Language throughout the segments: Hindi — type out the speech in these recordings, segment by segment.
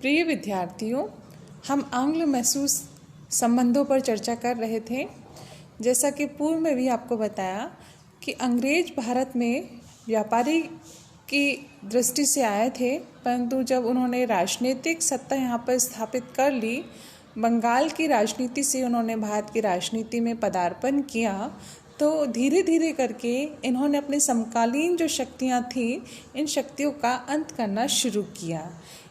प्रिय विद्यार्थियों, हम आंग्ल मैसूर संबंधों पर चर्चा कर रहे थे। जैसा कि पूर्व में भी आपको बताया कि अंग्रेज भारत में व्यापारी की दृष्टि से आए थे, परंतु जब उन्होंने राजनीतिक सत्ता यहाँ पर स्थापित कर ली, बंगाल की राजनीति से उन्होंने भारत की राजनीति में पदार्पण किया, तो धीरे धीरे करके इन्होंने अपने समकालीन जो शक्तियाँ थीं, इन शक्तियों का अंत करना शुरू किया।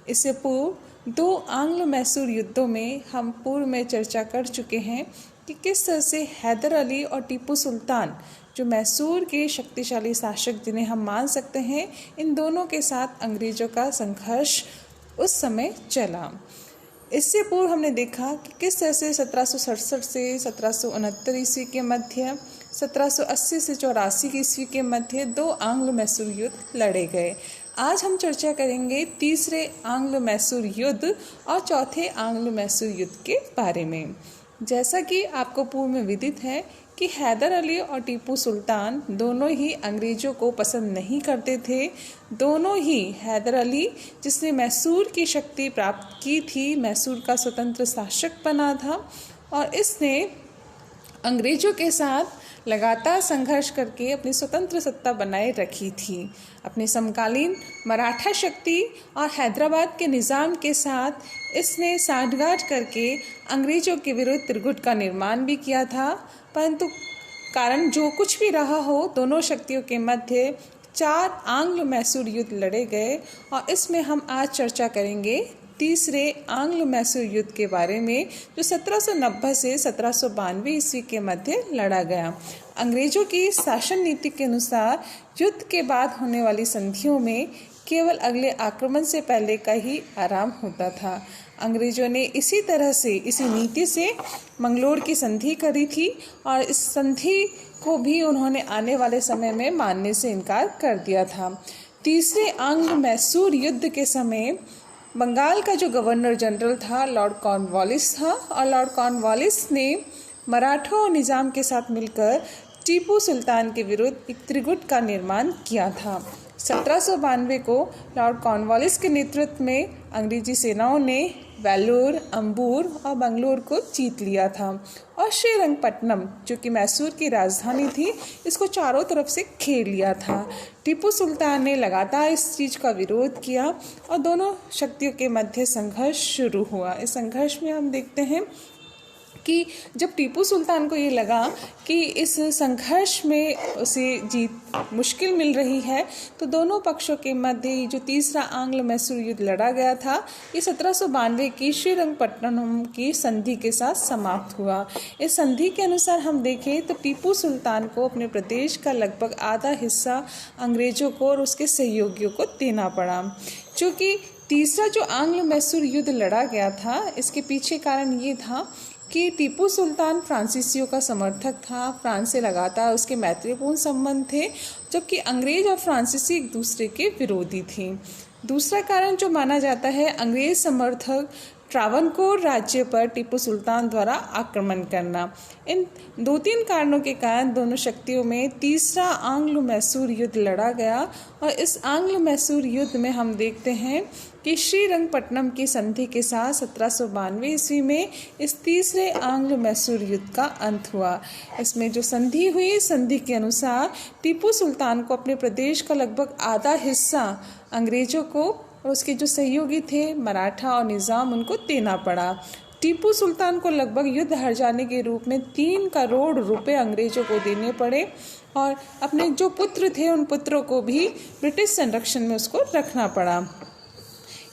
इससे पूर्व 2 आंग्ल मैसूर युद्धों में हम पूर्व में चर्चा कर चुके हैं कि किस तरह से हैदर अली और टीपू सुल्तान, जो मैसूर के शक्तिशाली शासक जिन्हें हम मान सकते हैं, इन दोनों के साथ अंग्रेज़ों का संघर्ष उस समय चला। इससे पूर्व हमने देखा कि किस तरह से 1767 से 1769 ईस्वी के मध्य, 1780 से 84 ईस्वी के मध्य 2 आंग्ल मैसूर युद्ध लड़े गए। आज हम चर्चा करेंगे तीसरे आंग्ल मैसूर युद्ध और चौथे आंग्ल मैसूर युद्ध के बारे में। जैसा कि आपको पूर्व में विदित है कि हैदर अली और टीपू सुल्तान दोनों ही अंग्रेज़ों को पसंद नहीं करते थे। दोनों ही, हैदर अली जिसने मैसूर की शक्ति प्राप्त की थी, मैसूर का स्वतंत्र शासक बना था, और इसने अंग्रेज़ों के साथ लगातार संघर्ष करके अपनी स्वतंत्र सत्ता बनाए रखी थी। अपने समकालीन मराठा शक्ति और हैदराबाद के निज़ाम के साथ इसने सांठगांठ करके अंग्रेज़ों के विरुद्ध त्रिगुट का निर्माण भी किया था। परंतु कारण जो कुछ भी रहा हो, दोनों शक्तियों के मध्य 4 आंग्ल मैसूर युद्ध लड़े गए, और इसमें हम आज चर्चा करेंगे तीसरे आंग्ल मैसूर युद्ध के बारे में, जो 1790 से 1792 ईस्वी के मध्य लड़ा गया। अंग्रेजों की शासन नीति के अनुसार युद्ध के बाद होने वाली संधियों में केवल अगले आक्रमण से पहले का ही आराम होता था। अंग्रेजों ने इसी नीति से मंगलोर की संधि करी थी, और इस संधि को भी उन्होंने आने वाले समय में मानने से इनकार कर दिया था। तीसरे आंग्ल मैसूर युद्ध के समय बंगाल का जो गवर्नर जनरल था, लॉर्ड कॉर्नवालिस था, और लॉर्ड कॉर्नवालिस ने मराठों और निज़ाम के साथ मिलकर टीपू सुल्तान के विरुद्ध एक त्रिगुट का निर्माण किया था। 1792 को लॉर्ड कॉर्नवालिस के नेतृत्व में अंग्रेजी सेनाओं ने वेल्लोर, अंबूर और बंगलोर को जीत लिया था, और श्रीरंगपट्टनम, जो कि मैसूर की राजधानी थी, इसको चारों तरफ से घेर लिया था। टीपू सुल्तान ने लगातार इस चीज़ का विरोध किया, और दोनों शक्तियों के मध्य संघर्ष शुरू हुआ। इस संघर्ष में हम देखते हैं कि जब टीपू सुल्तान को ये लगा कि इस संघर्ष में उसे जीत मुश्किल मिल रही है, तो दोनों पक्षों के मध्य जो तीसरा आंग्ल मैसूर युद्ध लड़ा गया था, ये 1792 की श्रीरंगपट्टनम की संधि के साथ समाप्त हुआ। इस संधि के अनुसार हम देखें तो टीपू सुल्तान को अपने प्रदेश का लगभग आधा हिस्सा अंग्रेजों को और उसके सहयोगियों को देना पड़ा। चूँकि तीसरा जो आंग्ल मैसूर युद्ध लड़ा गया था, इसके पीछे कारण ये था कि टीपू सुल्तान फ्रांसीसियों का समर्थक था। फ्रांस से लगातार उसके मैत्रीपूर्ण संबंध थे, जबकि अंग्रेज और फ्रांसीसी एक दूसरे के विरोधी थे। दूसरा कारण जो माना जाता है, अंग्रेज समर्थक ट्रावनकोर राज्य पर टीपू सुल्तान द्वारा आक्रमण करना। इन 2-3 कारणों के कारण दोनों शक्तियों में तीसरा आंग्ल मैसूर युद्ध लड़ा गया, और इस आंग्ल मैसूर युद्ध में हम देखते हैं कि श्रीरंगपट्टनम की संधि के साथ 1792 ईस्वी में इस तीसरे आंग्ल मैसूर युद्ध का अंत हुआ। इसमें जो संधि हुई, संधि के अनुसार टीपू सुल्तान को अपने प्रदेश का लगभग आधा हिस्सा अंग्रेजों को और उसके जो सहयोगी थे मराठा और निज़ाम, उनको देना पड़ा। टीपू सुल्तान को लगभग युद्ध हार जाने के रूप में 3 करोड़ रुपए अंग्रेजों को देने पड़े, और अपने जो पुत्र थे उन पुत्रों को भी ब्रिटिश संरक्षण में उसको रखना पड़ा।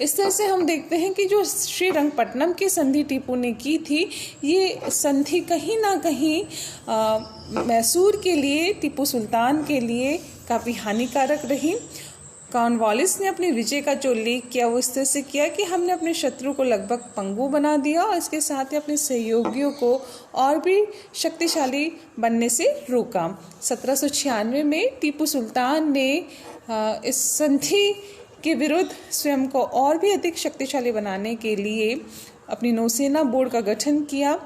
इस तरह से हम देखते हैं कि जो श्रीरंगपट्टनम की संधि टीपू ने की थी, ये संधि कहीं ना कहीं मैसूर के लिए, टीपू सुल्तान के लिए काफ़ी हानिकारक रही। कॉर्नवालिस ने अपनी विजय का जो उल्लेख किया, वो इस तरह से किया कि हमने अपने शत्रु को लगभग पंगु बना दिया, और इसके साथ ही अपने सहयोगियों को और भी शक्तिशाली बनने से रोका। 1796 में टीपू सुल्तान ने इस संधि के विरुद्ध स्वयं को और भी अधिक शक्तिशाली बनाने के लिए अपनी नौसेना बोर्ड का गठन किया,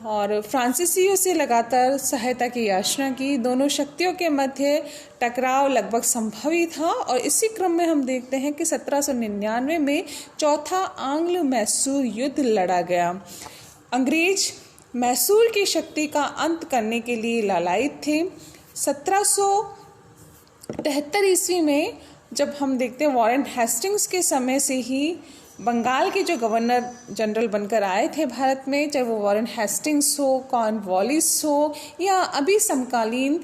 और फ्रांसीसियों से लगातार सहायता की याचना की। दोनों शक्तियों के मध्य टकराव लगभग संभव ही था और इसी क्रम में हम देखते हैं कि 1799 में चौथा आंग्ल मैसूर युद्ध लड़ा गया। अंग्रेज मैसूर की शक्ति का अंत करने के लिए लालायित थे। 1773 ईस्वी में जब हम देखते हैं वॉरेन हेस्टिंग्स के समय से ही बंगाल के जो गवर्नर जनरल बनकर आए थे भारत में, चाहे वो वॉरेन हेस्टिंग्स हो, कॉर्नवालिस हो या अभी समकालीन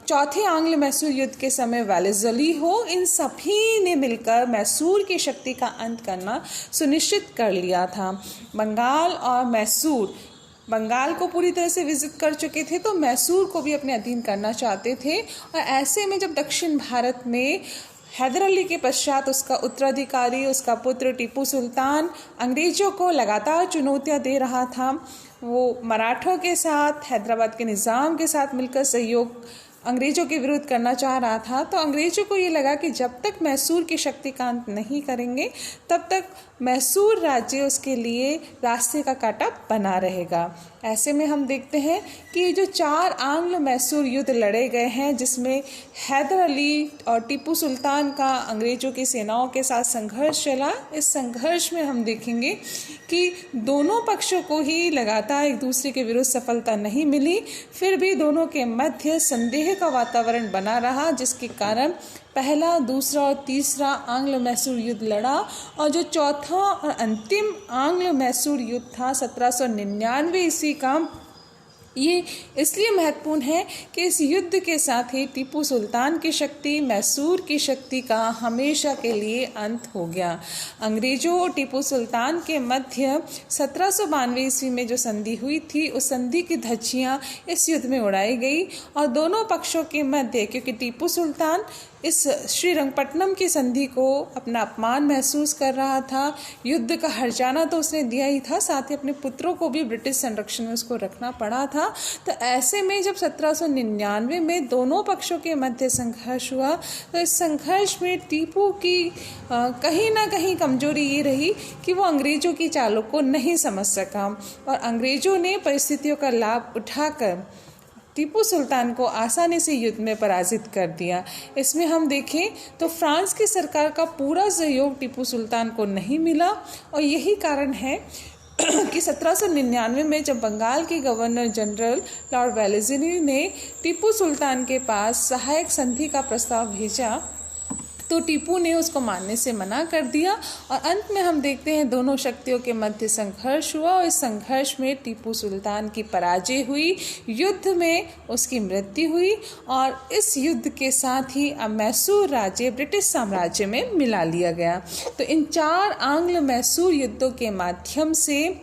चौथे आंग्ल मैसूर युद्ध के समय वेलेज़ली हो, इन सभी ने मिलकर मैसूर की शक्ति का अंत करना सुनिश्चित कर लिया था। बंगाल और मैसूर बंगाल को पूरी तरह से विजिट कर चुके थे तो मैसूर को भी अपने अधीन करना चाहते थे। और ऐसे में जब दक्षिण भारत में हैदर अली के पश्चात उसका उत्तराधिकारी, उसका पुत्र टीपू सुल्तान अंग्रेजों को लगातार चुनौतियां दे रहा था, वो मराठों के साथ, हैदराबाद के निज़ाम के साथ मिलकर सहयोग अंग्रेजों के विरुद्ध करना चाह रहा था। तो अंग्रेजों को ये लगा कि जब तक मैसूर की शक्ति का अंत नहीं करेंगे तब तक मैसूर राज्य उसके लिए रास्ते का कांटा बना रहेगा। ऐसे में हम देखते हैं कि जो 4 आंग्ल मैसूर युद्ध लड़े गए हैं, जिसमें हैदर अली और टीपू सुल्तान का अंग्रेजों की सेनाओं के साथ संघर्ष चला। इस संघर्ष में हम देखेंगे कि दोनों पक्षों को ही लगातार एक दूसरे के विरुद्ध सफलता नहीं मिली, फिर भी दोनों के मध्य संदेह का वातावरण बना रहा, जिसके कारण पहला, दूसरा और तीसरा आंग्ल मैसूर युद्ध लड़ा। और जो चौथा और अंतिम आंग्ल मैसूर युद्ध था 1799 ईस्वी का, ये इसलिए महत्वपूर्ण है कि इस युद्ध के साथ ही टीपू सुल्तान की शक्ति, मैसूर की शक्ति का हमेशा के लिए अंत हो गया। अंग्रेजों और टीपू सुल्तान के मध्य 1792 ईस्वी में जो संधि हुई थी, उस संधि की धज्जियां इस युद्ध में उड़ाई गई और दोनों पक्षों के मध्य, क्योंकि टीपू सुल्तान इस श्रीरंगपट्टनम की संधि को अपना अपमान महसूस कर रहा था, युद्ध का हर्जाना तो उसने दिया ही था, साथ ही अपने पुत्रों को भी ब्रिटिश संरक्षण में उसको रखना पड़ा था। तो ऐसे में जब 1799 में दोनों पक्षों के मध्य संघर्ष हुआ, तो इस संघर्ष में टीपू की कहीं ना कहीं कमजोरी ये रही कि वो अंग्रेजों की चालों को नहीं समझ सका और अंग्रेजों ने परिस्थितियों का लाभ उठाकर टीपू सुल्तान को आसानी से युद्ध में पराजित कर दिया। इसमें हम देखें तो फ्रांस की सरकार का पूरा सहयोग टीपू सुल्तान को नहीं मिला और यही कारण है कि 1799 में जब बंगाल के गवर्नर जनरल लॉर्ड वेलेज़ली ने टीपू सुल्तान के पास सहायक संधि का प्रस्ताव भेजा तो टीपू ने उसको मानने से मना कर दिया और अंत में हम देखते हैं दोनों शक्तियों के मध्य संघर्ष हुआ और इस संघर्ष में टीपू सुल्तान की पराजय हुई, युद्ध में उसकी मृत्यु हुई और इस युद्ध के साथ ही अब मैसूर राज्य ब्रिटिश साम्राज्य में मिला लिया गया। तो इन 4 आंग्ल मैसूर युद्धों के माध्यम से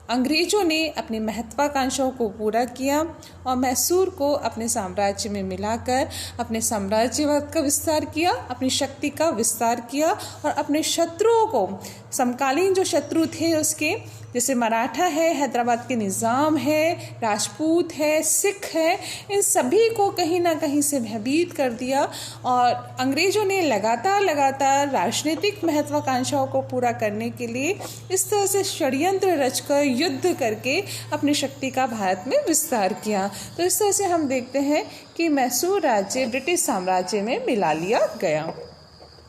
अंग्रेजों ने अपनी महत्वाकांक्षाओं को पूरा किया और मैसूर को अपने साम्राज्य में मिलाकर अपने साम्राज्यवाद का विस्तार किया, अपनी शक्ति का विस्तार किया और अपने शत्रुओं को, समकालीन जो शत्रु थे उसके, जैसे मराठा है, हैदराबाद के निज़ाम है, राजपूत है, सिख है, इन सभी को कहीं ना कहीं से भयभीत कर दिया और अंग्रेजों ने लगातार राजनीतिक महत्वाकांक्षाओं को पूरा करने के लिए इस तरह से षड्यंत्र रचकर युद्ध करके अपनी शक्ति का भारत में विस्तार किया। तो इस तरह से हम देखते हैं कि मैसूर राज्य ब्रिटिश साम्राज्य में मिला लिया गया।